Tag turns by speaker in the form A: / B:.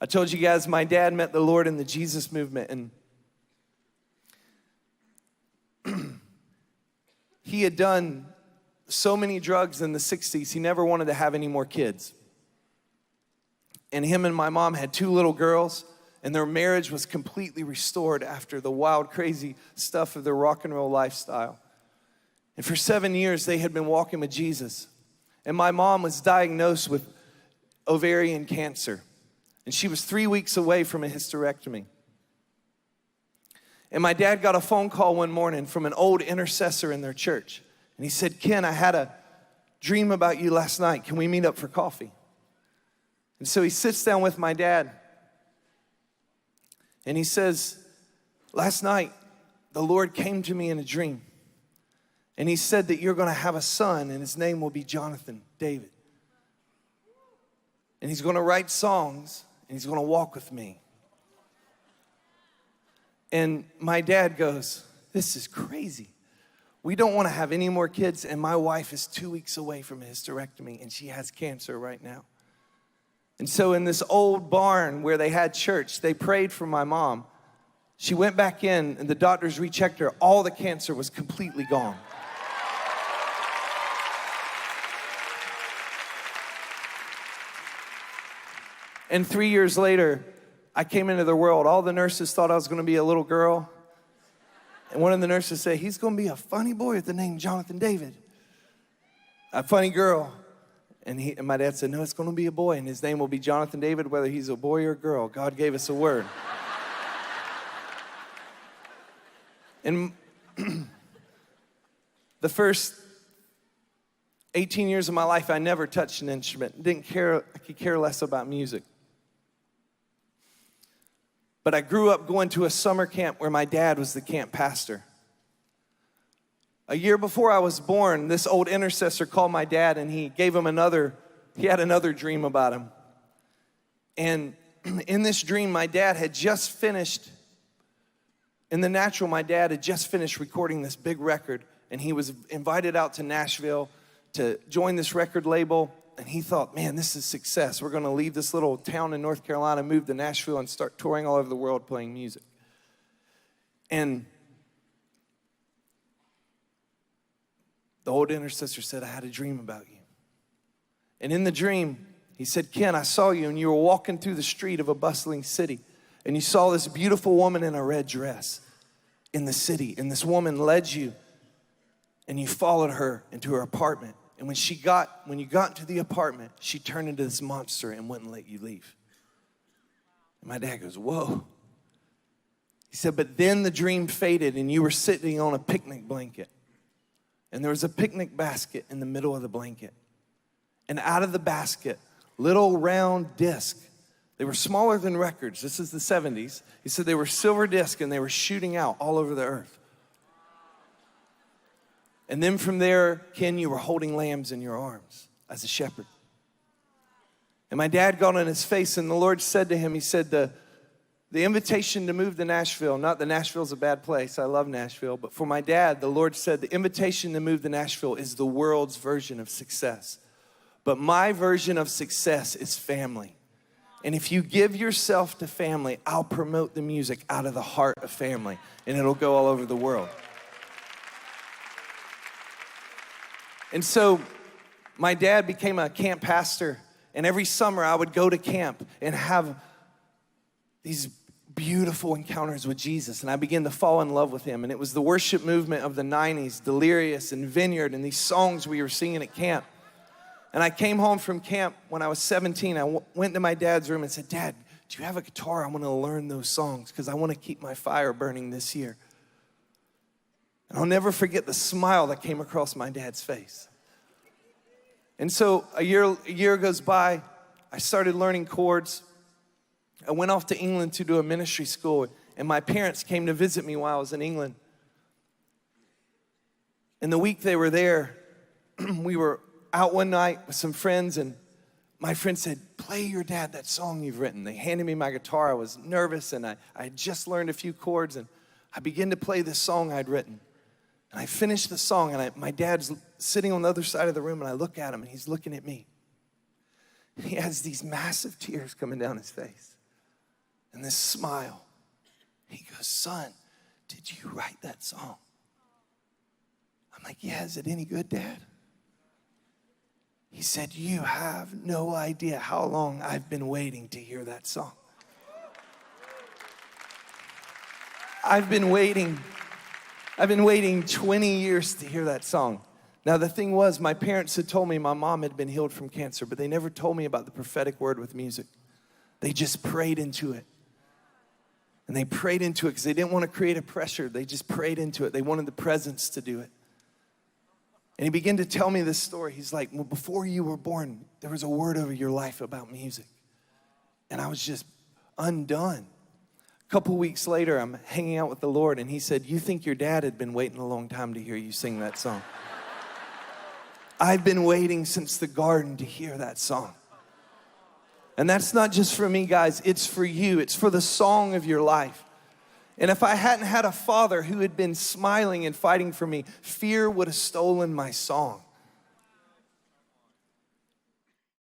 A: I told you guys my dad met the Lord in the Jesus movement, and he had done so many drugs in the 60s, he never wanted to have any more kids. And him and my mom had 2 little girls, and their marriage was completely restored after the wild, crazy stuff of their rock and roll lifestyle. And for 7 years, they had been walking with Jesus. And my mom was diagnosed with ovarian cancer. And she was 3 weeks away from a hysterectomy. And my dad got a phone call one morning from an old intercessor in their church. And he said, Ken, I had a dream about you last night. Can we meet up for coffee? And so he sits down with my dad. And he says, last night, the Lord came to me in a dream. And he said that you're going to have a son, and his name will be Jonathan David. And he's going to write songs, and he's going to walk with me. And my dad goes, this is crazy. We don't want to have any more kids, and my wife is 2 weeks away from a hysterectomy, and she has cancer right now. And so in this old barn where they had church, they prayed for my mom. She went back in, and the doctors rechecked her. All the cancer was completely gone. And 3 years later, I came into the world. All the nurses thought I was going to be a little girl. And one of the nurses said, he's going to be a funny boy with the name Jonathan David. A funny girl. And my dad said, no, it's going to be a boy, and his name will be Jonathan David, whether he's a boy or a girl. God gave us a word. And the first 18 years of my life, I never touched an instrument. I could care less about music. But I grew up going to a summer camp where my dad was the camp pastor. A year before I was born, this old intercessor called my dad, and he had another dream about him. And in this dream, my dad had just finished, in the natural, my dad had just finished recording this big record, and he was invited out to Nashville to join this record label. And he thought, man, this is success. We're going to leave this little town in North Carolina, move to Nashville, and start touring all over the world playing music. And the old intercessor said, I had a dream about you. And in the dream, he said, Ken, I saw you, and you were walking through the street of a bustling city. And you saw this beautiful woman in a red dress in the city. And this woman led you, and you followed her into her apartment. And when you got into the apartment, she turned into this monster and wouldn't let you leave. And my dad goes, whoa. He said, but then the dream faded, and you were sitting on a picnic blanket. And there was a picnic basket in the middle of the blanket. And out of the basket, little round discs. They were smaller than records. This is the 70s. He said they were silver discs, and they were shooting out all over the earth. And then from there, Ken, you were holding lambs in your arms as a shepherd. And my dad got on his face, and the Lord said to him, he said, the invitation to move to Nashville, not that Nashville's a bad place, I love Nashville, but for my dad, the Lord said, the invitation to move to Nashville is the world's version of success. But my version of success is family. And if you give yourself to family, I'll promote the music out of the heart of family, and it'll go all over the world. And so my dad became a camp pastor, and every summer I would go to camp and have these beautiful encounters with Jesus, and I began to fall in love with him. And it was the worship movement of the 90s, Delirious and Vineyard, and these songs we were singing at camp. And I came home from camp when I was 17. I went to my dad's room and said, Dad, do you have a guitar? I want to learn those songs because I want to keep my fire burning this year. And I'll never forget the smile that came across my dad's face. And so a year goes by. I started learning chords. I went off to England to do a ministry school, and my parents came to visit me while I was in England. And the week they were there, we were out one night with some friends, and my friend said, play your dad that song you've written. They handed me my guitar. I was nervous, and I had just learned a few chords, and I began to play this song I'd written. And I finished the song, and my dad's sitting on the other side of the room, and I look at him, and he's looking at me. He has these massive tears coming down his face. and this smile. He goes, son, did you write that song? I'm like, yeah, is it any good, Dad? He said, you have no idea how long I've been waiting to hear that song. I've been waiting 20 years to hear that song. Now, the thing was, my parents had told me my mom had been healed from cancer, but they never told me about the prophetic word with music. They just prayed into it. And they prayed into it because they didn't want to create a pressure. They just prayed into it. They wanted the presence to do it. And he began to tell me this story. He's like, well, before you were born, there was a word over your life about music. And I was just undone. A couple weeks later, I'm hanging out with the Lord, and he said, you think your dad had been waiting a long time to hear you sing that song? I've been waiting since the garden to hear that song. And that's not just for me, guys. It's for you. It's for the song of your life. And if I hadn't had a father who had been smiling and fighting for me, fear would have stolen my song.